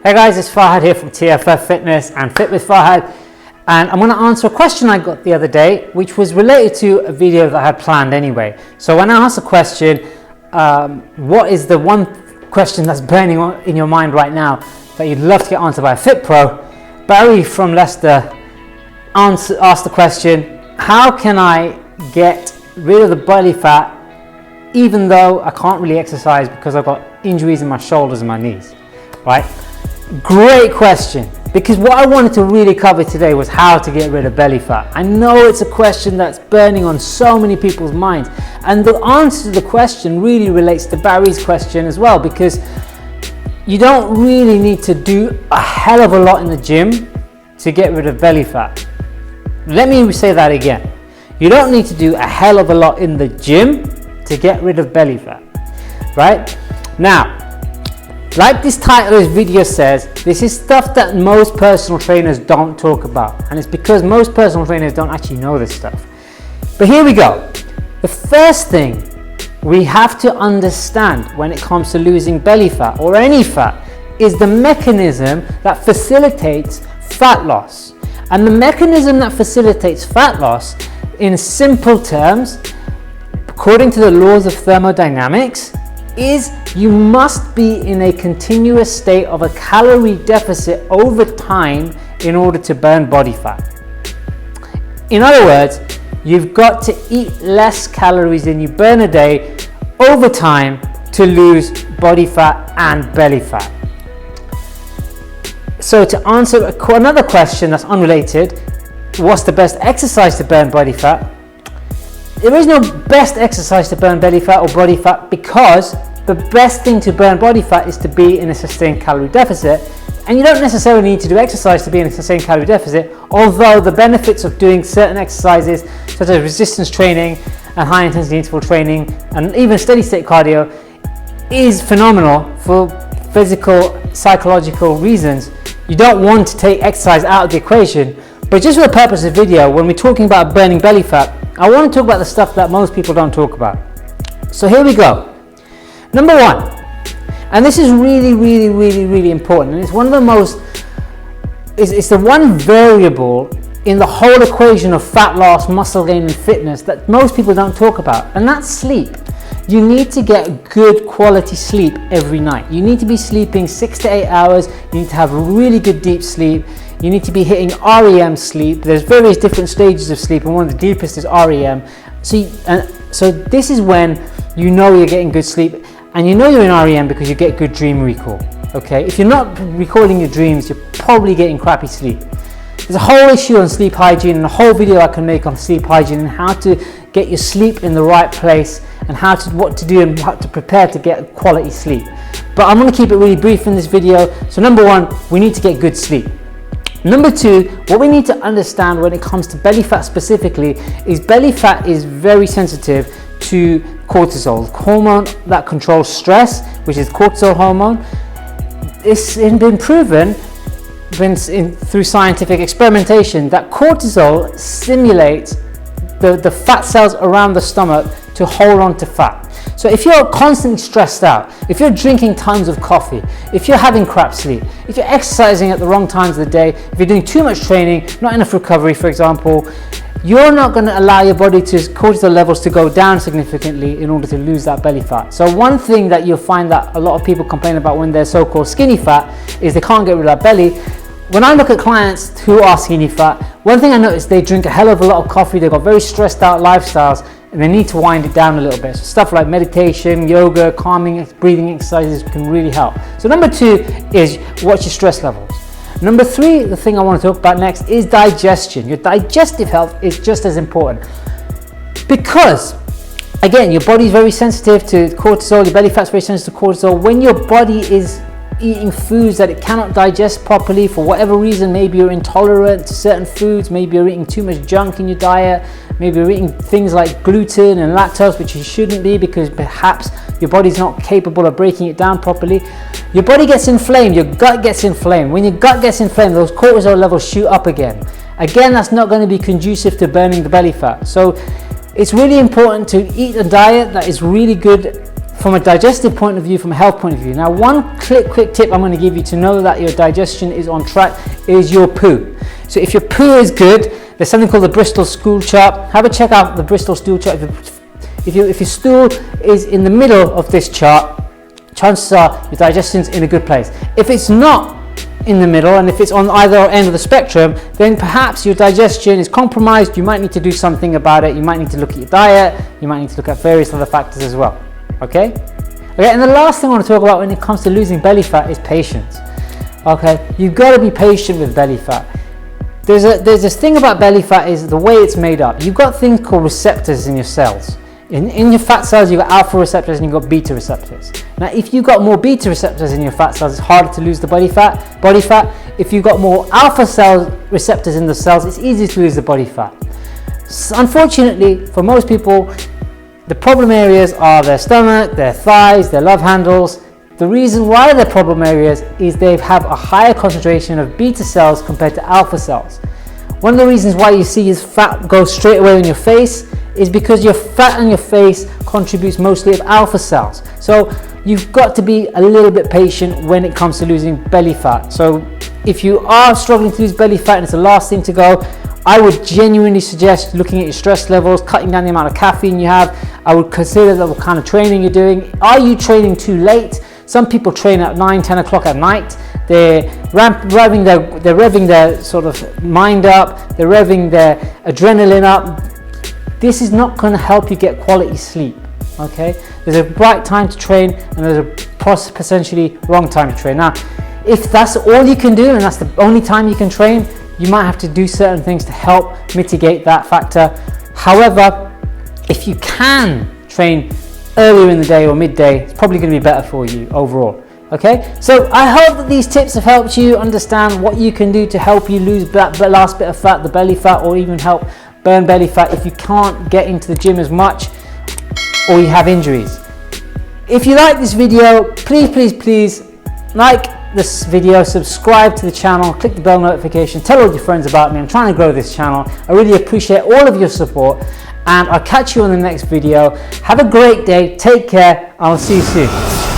Hey guys, it's Farhad here from TFF Fitness and Fit with Farhad, and I'm going to answer a question I got the other day, which was related to a video that I had planned anyway. So when I asked the question, what is the one question that's burning in your mind right now that you'd love to get answered by a Fit Pro? Barry from Leicester asked the question, how can I get rid of the belly fat even though I can't really exercise because I've got injuries in my shoulders and my knees, right? Great question, because what I wanted to really cover today was how to get rid of belly fat. I know it's a question that's burning on so many people's minds, and the answer to the question really relates to Barry's question as well, because you don't really need to do a hell of a lot in the gym to get rid of belly fat. Let me say that again. You don't need to do a hell of a lot in the gym to get rid of belly fat, right? Now, like this title of this video says, this is stuff that most personal trainers don't talk about, and it's because most personal trainers don't actually know this stuff. But here we go. The first thing we have to understand when it comes to losing belly fat or any fat is the mechanism that facilitates fat loss. And the mechanism that facilitates fat loss, in simple terms, according to the laws of thermodynamics, is you must be in a continuous state of a calorie deficit over time in order to burn body fat. In other words, you've got to eat less calories than you burn a day over time to lose body fat and belly fat. So to answer another question that's unrelated, what's the best exercise to burn body fat? There is no best exercise to burn belly fat or body fat, because the best thing to burn body fat is to be in a sustained calorie deficit, and you don't necessarily need to do exercise to be in a sustained calorie deficit, although the benefits of doing certain exercises such as resistance training and high intensity interval training and even steady state cardio is phenomenal for physical, psychological reasons. You don't want to take exercise out of the equation, but just for the purpose of the video, when we're talking about burning belly fat, I want to talk about the stuff that most people don't talk about. So here we go. Number one, and this is really important, and it's one of the most, it's the one variable in the whole equation of fat loss, muscle gain and fitness that most people don't talk about, and that's sleep. You need to get good quality sleep every night. You need to be sleeping 6 to 8 hours. You need to have really good deep sleep. You need to be hitting REM sleep. There's various different stages of sleep, and one of the deepest is REM. So this is when you know you're getting good sleep, and you know you're in REM because you get good dream recall. Okay, if you're not recalling your dreams, you're probably getting crappy sleep. There's a whole issue on sleep hygiene and a whole video I can make on sleep hygiene and how to get your sleep in the right place and what to do and how to prepare to get quality sleep. But I'm going to keep it really brief in this video. So number one, we need to get good sleep. Number two, what we need to understand when it comes to belly fat specifically is belly fat is very sensitive to cortisol, the hormone that controls stress, which is cortisol hormone. It's been proven through scientific experimentation that cortisol stimulates the fat cells around the stomach to hold on to fat. So if you're constantly stressed out, if you're drinking tons of coffee, if you're having crap sleep, if you're exercising at the wrong times of the day, if you're doing too much training, not enough recovery, for example, you're not going to allow your body to cortisol levels to go down significantly in order to lose that belly fat. So one thing that you'll find that a lot of people complain about when they're so-called skinny fat is they can't get rid of that belly. When I look at clients who are skinny fat, one thing I notice, they drink a hell of a lot of coffee, they've got very stressed out lifestyles, and they need to wind it down a little bit. So stuff like meditation, yoga, calming, breathing exercises can really help. So number two is watch your stress levels. Number three, the thing I want to talk about next is digestion. Your digestive health is just as important, because again, your body is very sensitive to cortisol, your belly fat's very sensitive to cortisol. When your body is eating foods that it cannot digest properly for whatever reason, maybe you're intolerant to certain foods, maybe you're eating too much junk in your diet, maybe you're eating things like gluten and lactose, which you shouldn't be because perhaps your body's not capable of breaking it down properly. Your body gets inflamed, your gut gets inflamed. When your gut gets inflamed, those cortisol levels shoot up again. Again, that's not going to be conducive to burning the belly fat. So it's really important to eat a diet that is really good from a digestive point of view, from a health point of view. Now, one quick tip I'm going to give you to know that your digestion is on track is your poo. So if your poo is good, there's something called the Bristol stool chart. Have a check out the Bristol stool chart. If your stool is in the middle of this chart, chances are your digestion's in a good place. If it's not in the middle, and if it's on either end of the spectrum, then perhaps your digestion is compromised. You might need to do something about it. You might need to look at your diet. You might need to look at various other factors as well. Okay, and the last thing I want to talk about when it comes to losing belly fat is patience. Okay, you've got to be patient with belly fat. There's this thing about belly fat is the way it's made up. You've got things called receptors in your cells. In your fat cells, you've got alpha receptors and you've got beta receptors. Now, if you've got more beta receptors in your fat cells, it's harder to lose the body fat. If you've got more alpha cell receptors in the cells, it's easier to lose the body fat. So unfortunately, for most people, the problem areas are their stomach, their thighs, their love handles. The reason why they're problem areas is they have a higher concentration of beta cells compared to alpha cells. One of the reasons why you see his fat go straight away on your face is because your fat on your face contributes mostly of alpha cells. So you've got to be a little bit patient when it comes to losing belly fat. So if you are struggling to lose belly fat and it's the last thing to go, I would genuinely suggest looking at your stress levels, cutting down the amount of caffeine you have. I would consider what kind of training you're doing. Are you training too late? Some people train at 9, 10 o'clock at night. They're revving their sort of mind up. They're revving their adrenaline up. This is not going to help you get quality sleep. Okay, there's a right time to train and there's a potentially wrong time to train. Now, if that's all you can do and that's the only time you can train, you might have to do certain things to help mitigate that factor. However, if you can train earlier in the day or midday, it's probably going to be better for you overall. Okay, so I hope that these tips have helped you understand what you can do to help you lose that last bit of fat, the belly fat, or even help burn belly fat if you can't get into the gym as much or you have injuries. If you like this video, please like this video, subscribe to the channel, click the bell notification, tell all your friends about me. I'm trying to grow this channel. I really appreciate all of your support, and I'll catch you on the next video. Have a great day, take care, I'll see you soon.